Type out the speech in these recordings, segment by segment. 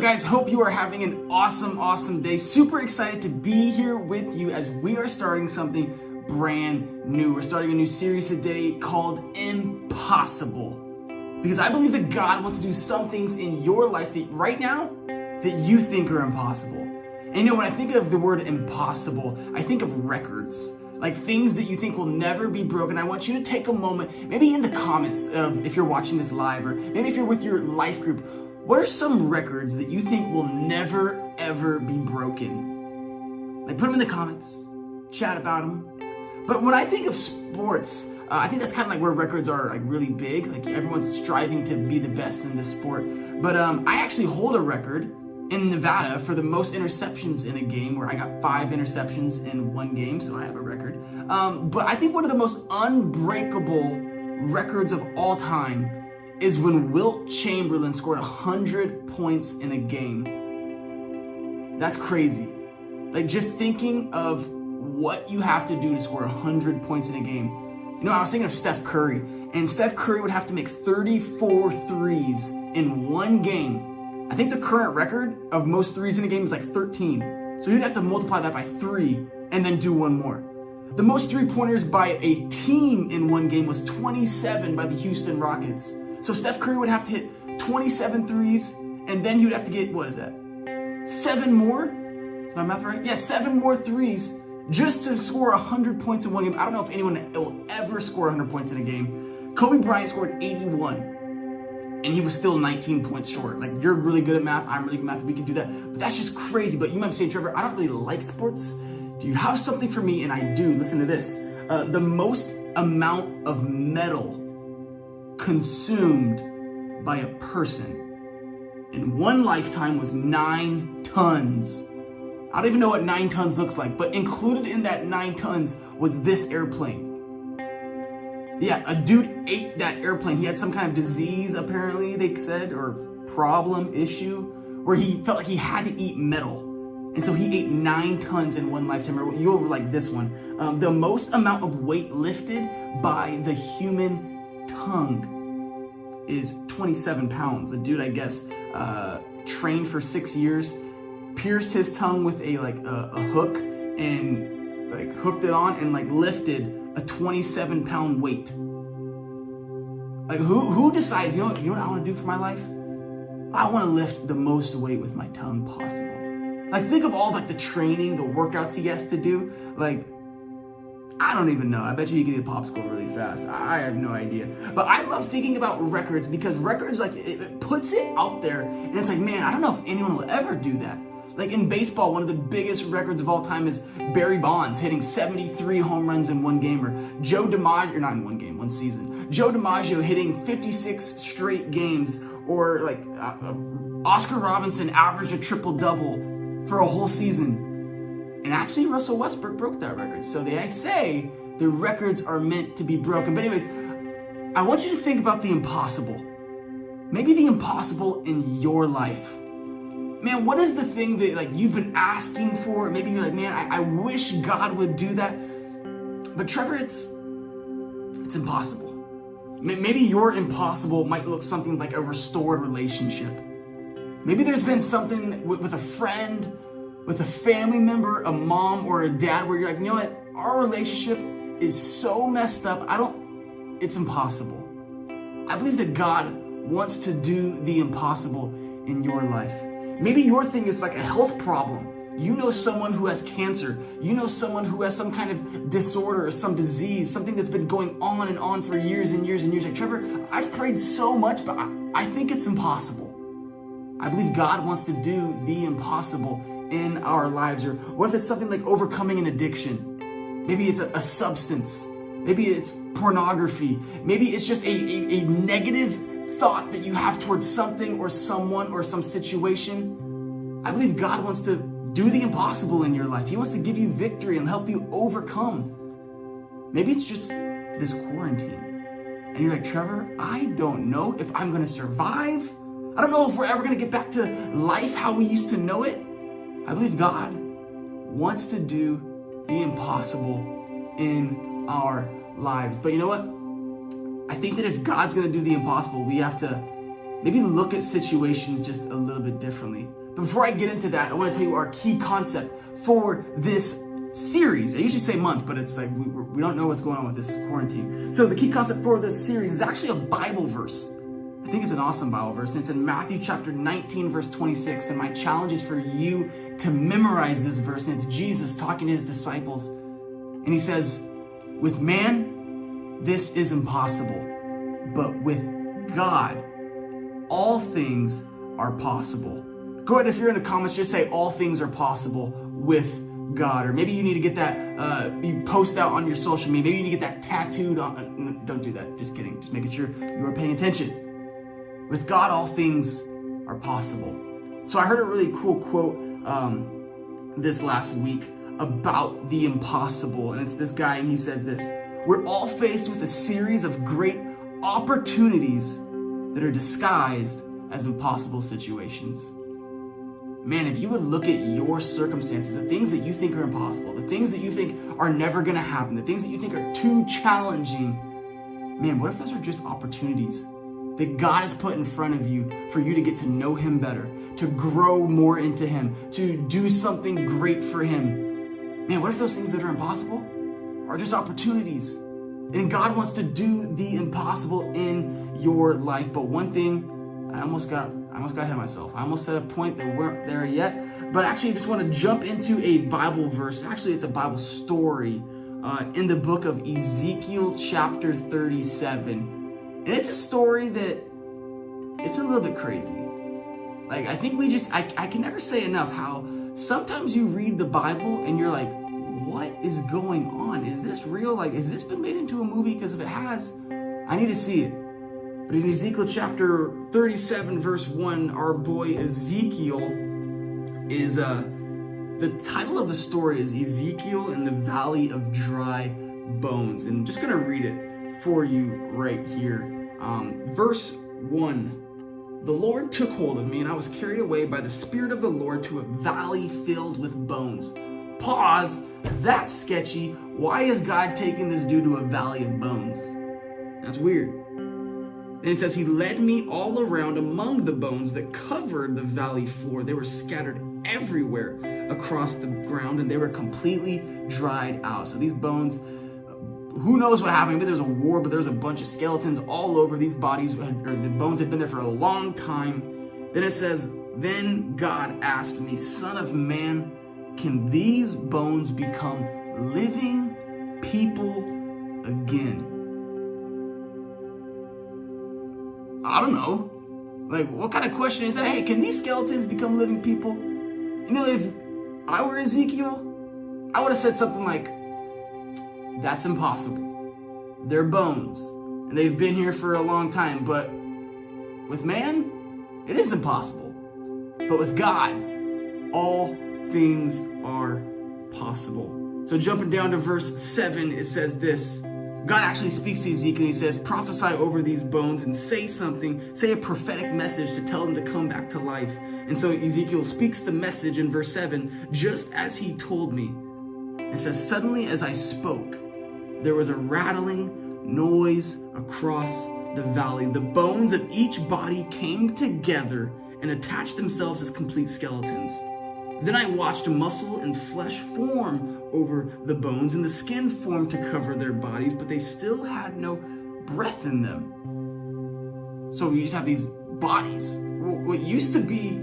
up, guys? Hope you are having an awesome day. Super excited to be here with you as we are starting something brand new. We're starting a new series today called Impossible. Because I believe that God wants to do some things in your life that right now that you think are impossible. And you know, when I think of the word impossible, I think of records. Like things that you think will never be broken. I want you to take a moment, maybe in the comments of if you're watching this live, or maybe if you're with your life group, what are some records that you think will never, ever be broken? Like put them in the comments, chat about them. But when I think of sports, I think that's kind of like where records are like really big. Like everyone's striving to be the best in this sport. But I actually hold a record in Nevada for the most interceptions in a game, where I got 5 interceptions in one game, so I have a record. But I think one of the most unbreakable records of all time is when Wilt Chamberlain scored 100 points in a game. That's crazy. Like just thinking of what you have to do to score 100 points in a game. You know, I was thinking of Steph Curry, and Steph Curry would have to make 34 threes in one game. I think the current record of most threes in a game is like 13. So you'd have to multiply that by 3 and then do one more. The most 3-pointers by a team in one game was 27 by the Houston Rockets. So Steph Curry would have to hit 27 threes, and then he would have to get, what is that? 7 more? Is my math right? Yeah, 7 more threes just to score 100 points in one game. I don't know if anyone will ever score 100 points in a game. Kobe Bryant scored 81, and he was still 19 points short. Like, you're really good at math, I'm really good at math, we can do that. But that's just crazy. But you might be saying, Trevor, I don't really like sports. Do you have something for me? And I do. Listen to this. The most amount of metal consumed by a person in one lifetime was 9 tons. I don't even know what 9 tons looks like, but included in that 9 tons was this airplane. Yeah, a dude ate that airplane. He had some kind of disease, apparently, they said, or problem, issue, where he felt like he had to eat metal. And so he ate 9 tons in one lifetime. Or you over like this one. The most amount of weight lifted by the human tongue is 27 pounds. A dude, I guess, trained for 6 years, pierced his tongue with a hook, and like hooked it on and like lifted a 27-pound weight. Like who decides, you know what I want to do for my life? I want to lift the most weight with my tongue possible. Like think of all like the training, the workouts he has to do. Like, I don't even know. I bet you can eat a popsicle really fast. I have no idea. But I love thinking about records, because records, like, it puts it out there. And it's like, man, I don't know if anyone will ever do that. Like in baseball, one of the biggest records of all time is Barry Bonds hitting 73 home runs in one game. Or Joe DiMaggio, or not in one game, one season. Joe DiMaggio hitting 56 straight games. Or like Oscar Robinson averaged a triple-double for a whole season. And actually, Russell Westbrook broke that record. So they say the records are meant to be broken. But anyways, I want you to think about the impossible. Maybe the impossible in your life. Man, what is the thing that like you've been asking for? Maybe you're like, man, I wish God would do that. But Trevor, it's impossible. Maybe your impossible might look something like a restored relationship. Maybe there's been something with a friend, with a family member, a mom or a dad, where you're like, you know what, our relationship is so messed up, it's impossible. I believe that God wants to do the impossible in your life. Maybe your thing is like a health problem. You know someone who has cancer. You know someone who has some kind of disorder or some disease, something that's been going on and on for years and years and years. Like, Trevor, I've prayed so much, but I think it's impossible. I believe God wants to do the impossible in our lives. Or what if it's something like overcoming an addiction? Maybe it's a substance. Maybe it's pornography. Maybe it's just a negative thought that you have towards something or someone or some situation. I believe God wants to do the impossible in your life. He wants to give you victory and help you overcome. Maybe it's just this quarantine. And you're like, Trevor, I don't know if I'm going to survive. I don't know if we're ever going to get back to life how we used to know it. I believe God wants to do the impossible in our lives. But you know what? I think that if God's going to do the impossible, we have to maybe look at situations just a little bit differently. But before I get into that, I want to tell you our key concept for this series. I usually say month, but it's like we don't know what's going on with this quarantine. So the key concept for this series is actually a Bible verse. I think it's an awesome Bible verse. And it's in Matthew chapter 19, verse 26. And my challenge is for you to memorize this verse. And it's Jesus talking to his disciples. And he says, with man, this is impossible. But with God, all things are possible. Go ahead, if you're in the comments, just say all things are possible with God. Or maybe you need to get that, you post out on your social media. Maybe you need to get that tattooed on. Don't do that. Just kidding. Just making sure you are paying attention. With God, all things are possible. So I heard a really cool quote this last week about the impossible. And it's this guy, and he says this: we're all faced with a series of great opportunities that are disguised as impossible situations. Man, if you would look at your circumstances, the things that you think are impossible, the things that you think are never going to happen, the things that you think are too challenging, man, what if those are just opportunities that God has put in front of you for you to get to know him better, to grow more into him, to do something great for him? Man, what if those things that are impossible are just opportunities? And God wants to do the impossible in your life. But one thing, I almost got ahead of myself. I almost said a point that weren't there yet. But actually, I just want to jump into a Bible verse. Actually, it's a Bible story in the book of Ezekiel chapter 37. And it's a story that, it's a little bit crazy. Like, I think I can never say enough how sometimes you read the Bible and you're like, what is going on? Is this real? Like, has this been made into a movie? Because if it has, I need to see it. But in Ezekiel chapter 37, verse 1, our boy Ezekiel is, the title of the story is Ezekiel in the Valley of Dry Bones. And I'm just going to read it for you right here. Verse 1, the Lord took hold of me, and I was carried away by the Spirit of the Lord to a valley filled with bones. Pause. That's sketchy. Why is God taking this dude to a valley of bones? That's weird. And it says, he led me all around among the bones that covered the valley floor. They were scattered everywhere across the ground, and they were completely dried out. So these bones, who knows what happened? Maybe there was a war, but there was a bunch of skeletons all over these bodies, or the bones had been there for a long time. Then it says, then God asked me, son of man, can these bones become living people again? I don't know. Like, what kind of question is that? Hey, can these skeletons become living people? You know, if I were Ezekiel, I would have said something like, that's impossible. They're bones, and they've been here for a long time, but with man, it is impossible. But with God, all things are possible. So jumping down to verse 7, it says this. God actually speaks to Ezekiel. He says, prophesy over these bones and say something, say a prophetic message to tell them to come back to life. And so Ezekiel speaks the message in verse 7, just as he told me. It says, suddenly as I spoke, there was a rattling noise across the valley. The bones of each body came together and attached themselves as complete skeletons. Then I watched muscle and flesh form over the bones, and the skin formed to cover their bodies, but they still had no breath in them. So you just have these bodies. What used to be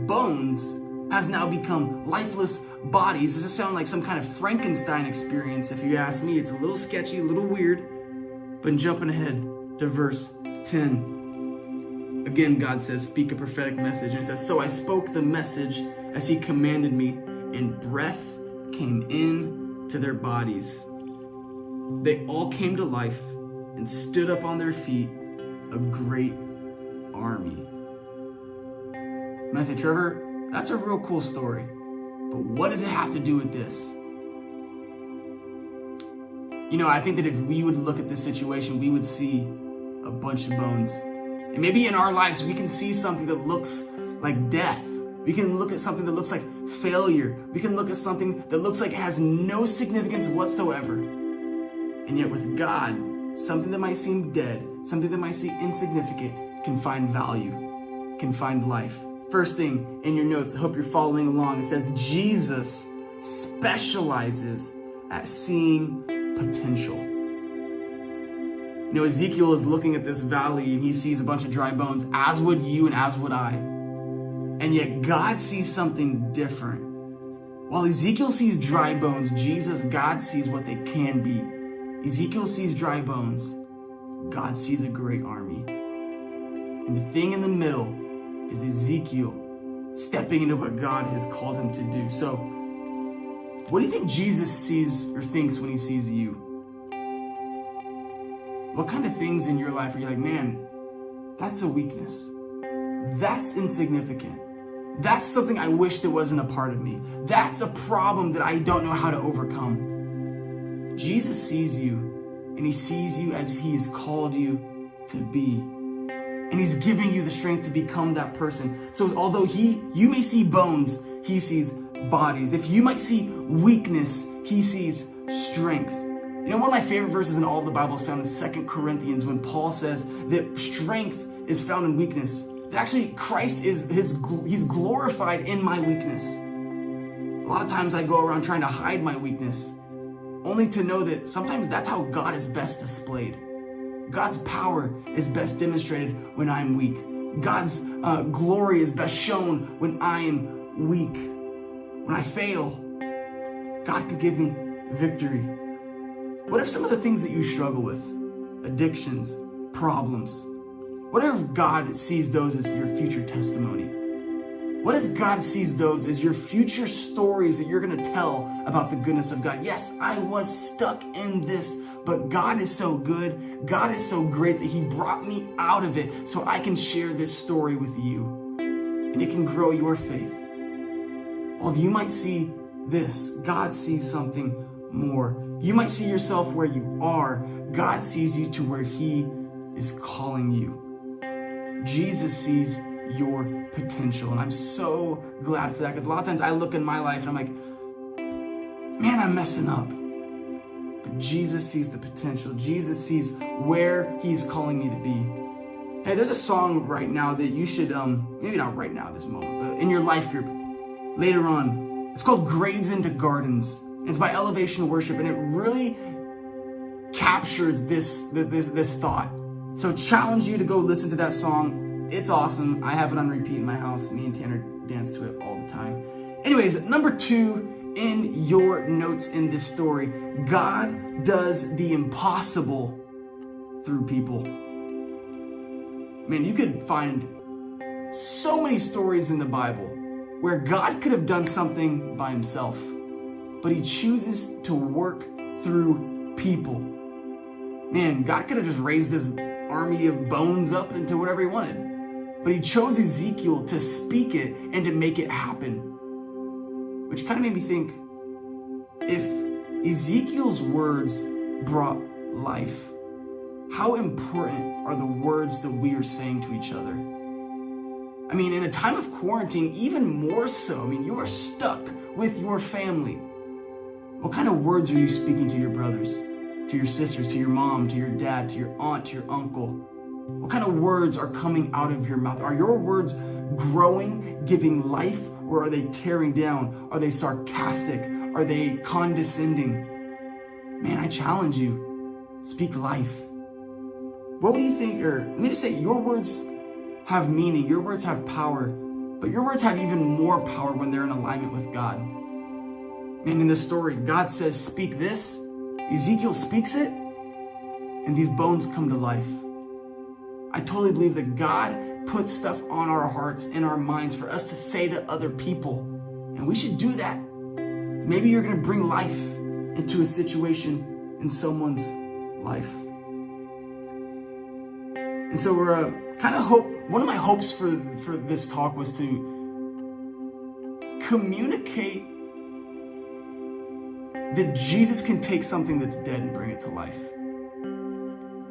bones has now become lifeless bodies. Does this sound like some kind of Frankenstein experience? If you ask me, it's a little sketchy, a little weird. But jumping ahead to verse 10. Again, God says, speak a prophetic message. And it says, so I spoke the message as he commanded me, and breath came in to their bodies. They all came to life and stood up on their feet, a great army. And I say, Trevor, that's a real cool story. But what does it have to do with this? You know, I think that if we would look at this situation, we would see a bunch of bones. And maybe in our lives, we can see something that looks like death. We can look at something that looks like failure. We can look at something that looks like it has no significance whatsoever. And yet with God, something that might seem dead, something that might seem insignificant, can find value, can find life. First thing in your notes, I hope you're following along. It says Jesus specializes at seeing potential. You know, Ezekiel is looking at this valley and he sees a bunch of dry bones, as would you and as would I. And yet God sees something different. While Ezekiel sees dry bones, God sees what they can be. Ezekiel sees dry bones. God sees a great army. And the thing in the middle is Ezekiel stepping into what God has called him to do. So, what do you think Jesus sees or thinks when he sees you? What kind of things in your life are you like, man, that's a weakness. That's insignificant. That's something I wish that wasn't a part of me. That's a problem that I don't know how to overcome. Jesus sees you, and he sees you as he has called you to be. And he's giving you the strength to become that person. So although you may see bones, he sees bodies. If you might see weakness, he sees strength. You know, one of my favorite verses in all of the Bible is found in 2 Corinthians when Paul says that strength is found in weakness. That actually Christ he's glorified in my weakness. A lot of times I go around trying to hide my weakness, only to know that sometimes that's how God is best displayed. God's power is best demonstrated when I'm weak. God's glory is best shown when I am weak. When I fail, God could give me victory. What if some of the things that you struggle with, addictions, problems, what if God sees those as your future testimony? What if God sees those as your future stories that you're going to tell about the goodness of God? Yes, I was stuck in this, but God is so good. God is so great that he brought me out of it so I can share this story with you. And it can grow your faith. Although you might see this, God sees something more. You might see yourself where you are. God sees you to where he is calling you. Jesus sees your potential. And I'm so glad for that, because a lot of times I look in my life and I'm like, man, I'm messing up. But Jesus sees the potential. Jesus sees where he's calling me to be. Hey, there's a song right now that you should, maybe not right now at this moment, but in your life group, later on. It's called Graves into Gardens. It's by Elevation Worship, and it really captures this thought. So challenge you to go listen to that song. It's awesome. I have it on repeat in my house. Me and Tanner dance to it all the time. Anyways, number 2 in your notes in this story, God does the impossible through people. Man, you could find so many stories in the Bible where God could have done something by himself, but he chooses to work through people. Man, God could have just raised this army of bones up into whatever he wanted, but he chose Ezekiel to speak it and to make it happen. Which kind of made me think, if Ezekiel's words brought life, how important are the words that we are saying to each other? I mean, in a time of quarantine, even more so. I mean, you are stuck with your family. What kind of words are you speaking to your brothers, to your sisters, to your mom, to your dad, to your aunt, to your uncle? What kind of words are coming out of your mouth? Are your words growing, giving life, or are they tearing down? Are they sarcastic? Are they condescending? Man, I challenge you. Speak life. What do you think? Or let me just say, your words have meaning, your words have power, but your words have even more power when they're in alignment with God. And in this story, God says, speak this. Ezekiel speaks it, and these bones come to life. I totally believe that God puts stuff on our hearts and our minds for us to say to other people, and we should do that. Maybe you're going to bring life into a situation in someone's life. And so we're one of my hopes for this talk was to communicate that Jesus can take something that's dead and bring it to life.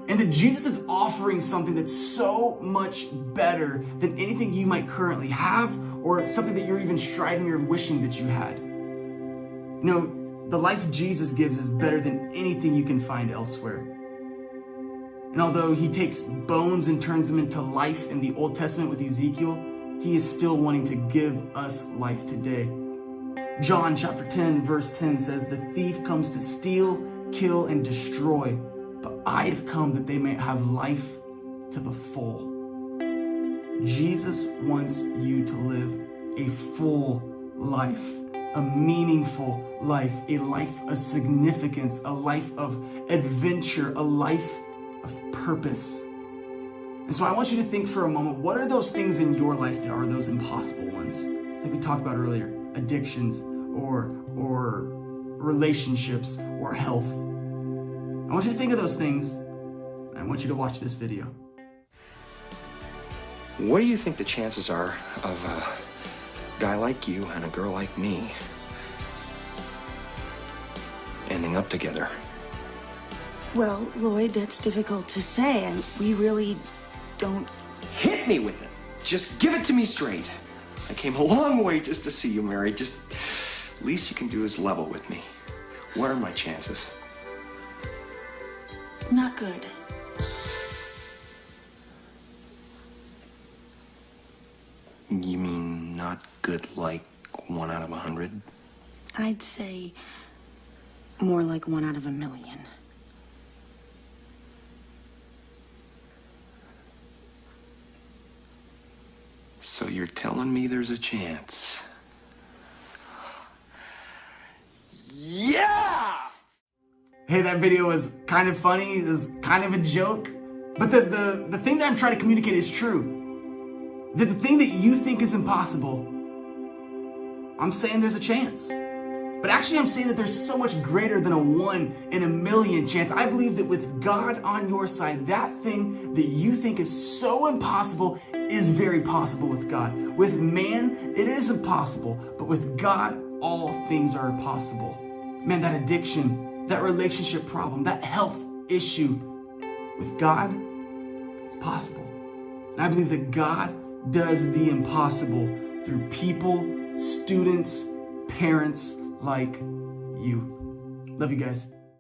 And that Jesus is offering something that's so much better than anything you might currently have, or something that you're even striving or wishing that you had. You know, the life Jesus gives is better than anything you can find elsewhere. And although he takes bones and turns them into life in the Old Testament with Ezekiel, he is still wanting to give us life today. John chapter 10 verse 10 says, "The thief comes to steal, kill, and destroy, but I have come that they may have life to the full." Jesus wants you to live a full life, a meaningful life, a life of significance, a life of adventure, a life of purpose. And so I want you to think for a moment, what are those things in your life that are those impossible ones? Like we talked about earlier, addictions or relationships or health. I want you to think of those things, and I want you to watch this video. What do you think the chances are of a guy like you and a girl like me ending up together? Well, Lloyd, that's difficult to say, and we really don't... Hit me with it. Just give it to me straight. I came a long way just to see you married. Just, least you can do is level with me. What are my chances? Not good. You mean not good like 1 out of 100? I'd say more like 1 out of 1,000,000. So you're telling me there's a chance? Yeah! Hey, that video was kind of funny, it was kind of a joke, but the thing that I'm trying to communicate is true. That the thing that you think is impossible, I'm saying there's a chance. But actually I'm saying that there's so much greater than a 1 in 1,000,000 chance. I believe that with God on your side, that thing that you think is so impossible is very possible with God. With man, it is impossible, but with God, all things are possible. Man, that addiction, that relationship problem, that health issue, with God, it's possible. And I believe that God does the impossible through people, students, parents like you. Love you guys.